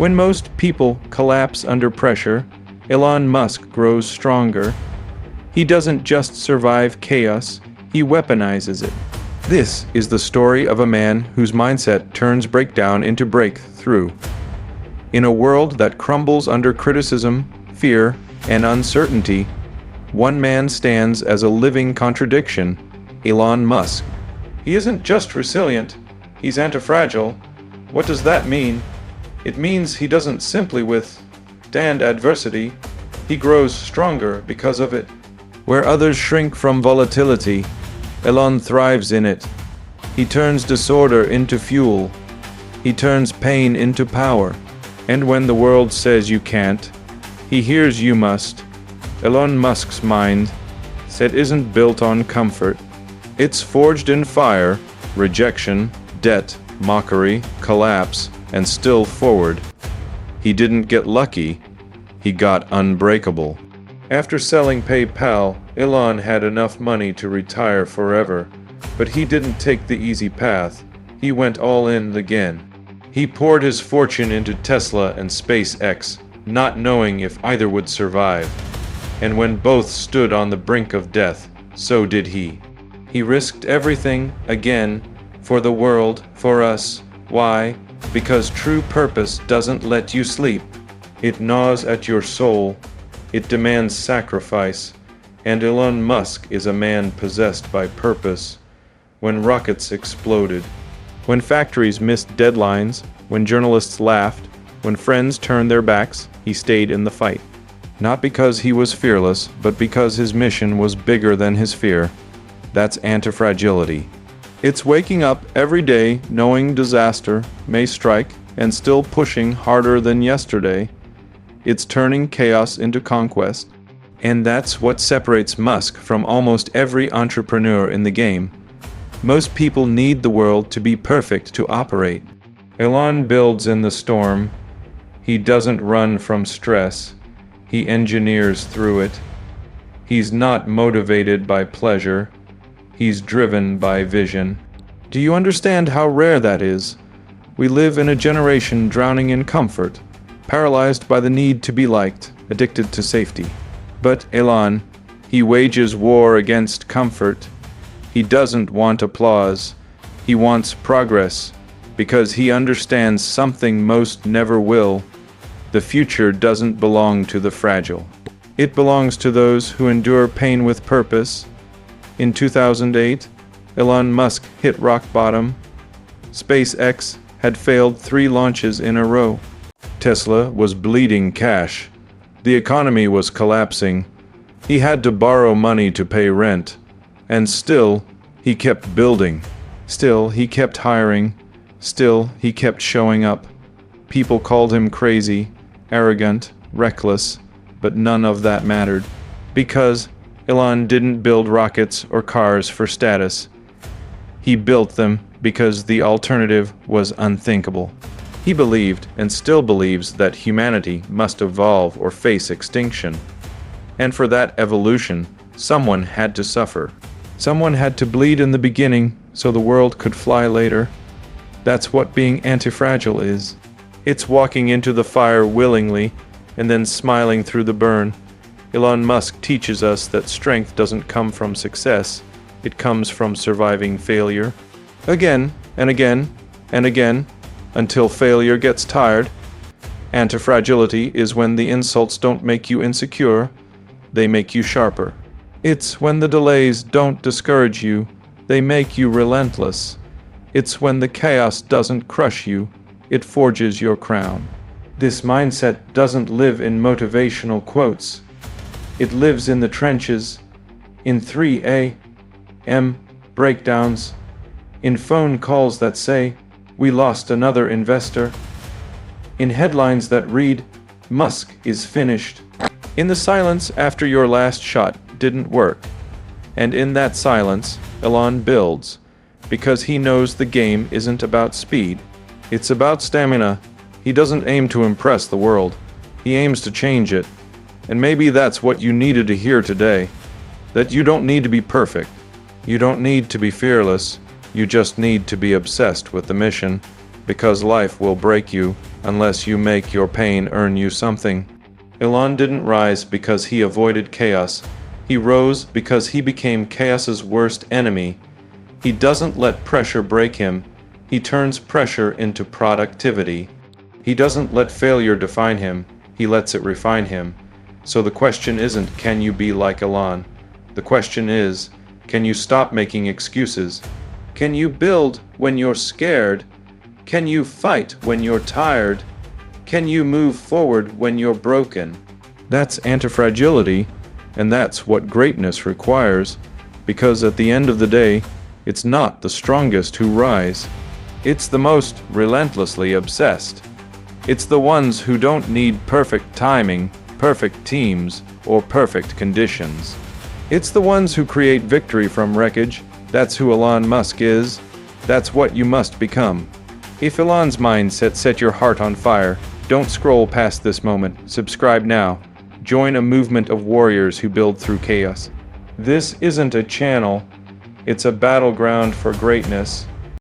When most people collapse under pressure, Elon Musk grows stronger. He doesn't just survive chaos, he weaponizes it. This is the story of a man whose mindset turns breakdown into breakthrough. In a world that crumbles under criticism, fear, and uncertainty, one man stands as a living contradiction: Elon Musk. He isn't just resilient, he's antifragile. What does that mean? It means he doesn't simply withstand adversity, he grows stronger because of it. Where others shrink from volatility, Elon thrives in it. He turns disorder into fuel. He turns pain into power. And when the world says you can't, he hears you must. Elon Musk's mind set isn't built on comfort. It's forged in fire, rejection, debt, mockery, collapse, and still forward. He didn't get lucky, he got unbreakable. After selling PayPal, Elon had enough money to retire forever, but he didn't take the easy path. He went all in again. He poured his fortune into Tesla and SpaceX, not knowing if either would survive. And when both stood on the brink of death, so did he. He risked everything again, for the world, for us. Why? Because true purpose doesn't let you sleep. It gnaws at your soul. It demands sacrifice. And Elon Musk is a man possessed by purpose. When rockets exploded, when factories missed deadlines, when journalists laughed, when friends turned their backs, he stayed in the fight. Not because he was fearless, but because his mission was bigger than his fear. That's antifragility. It's waking up every day knowing disaster may strike and still pushing harder than yesterday. It's turning chaos into conquest. And that's what separates Musk from almost every entrepreneur in the game. Most people need the world to be perfect to operate. Elon builds in the storm. He doesn't run from stress. He engineers through it. He's not motivated by pleasure. He's driven by vision. Do you understand how rare that is? We live in a generation drowning in comfort, paralyzed by the need to be liked, addicted to safety. But Elon, he wages war against comfort. He doesn't want applause. He wants progress, because he understands something most never will. The future doesn't belong to the fragile. It belongs to those who endure pain with purpose. In 2008, Elon Musk hit rock bottom. SpaceX had failed 3 launches in a row. Tesla was bleeding cash. The economy was collapsing. He had to borrow money to pay rent. And still, he kept building. Still, he kept hiring. Still, he kept showing up. People called him crazy, arrogant, reckless, but none of that mattered. Because Elon didn't build rockets or cars for status. He built them because the alternative was unthinkable. He believed, and still believes, that humanity must evolve or face extinction. And for that evolution, someone had to suffer. Someone had to bleed in the beginning so the world could fly later. That's what being antifragile is. It's walking into the fire willingly and then smiling through the burn. Elon Musk teaches us that strength doesn't come from success. It comes from surviving failure. Again and again and again, until failure gets tired. Antifragility is when the insults don't make you insecure, they make you sharper. It's when the delays don't discourage you, they make you relentless. It's when the chaos doesn't crush you, it forges your crown. This mindset doesn't live in motivational quotes. It lives in the trenches, in 3 a.m. breakdowns, in phone calls that say, "We lost another investor," in headlines that read, "Musk is finished," in the silence after your last shot didn't work. And in that silence, Elon builds, because he knows the game isn't about speed, it's about stamina. He doesn't aim to impress the world, he aims to change it. And maybe that's what you needed to hear today, that you don't need to be perfect, you don't need to be fearless, you just need to be obsessed with the mission. because life will break you unless you make your pain earn you something. Elon didn't rise because he avoided chaos. He rose because he became chaos's worst enemy. He doesn't let pressure break him. He turns pressure into productivity. He doesn't let failure define him. He lets it refine him. So the question isn't, can you be like Elon? The question is, can you stop making excuses? Can you build when you're scared? Can you fight when you're tired? Can you move forward when you're broken? That's antifragility, and that's what greatness requires, because at the end of the day, it's not the strongest who rise. It's the most relentlessly obsessed. It's the ones who don't need perfect timing, perfect teams, or perfect conditions. It's the ones who create victory from wreckage. That's who Elon Musk is. That's what you must become. If Elon's mindset set your heart on fire, don't scroll past this moment. Subscribe now. Join a movement of warriors who build through chaos. This isn't a channel. It's a battleground for greatness.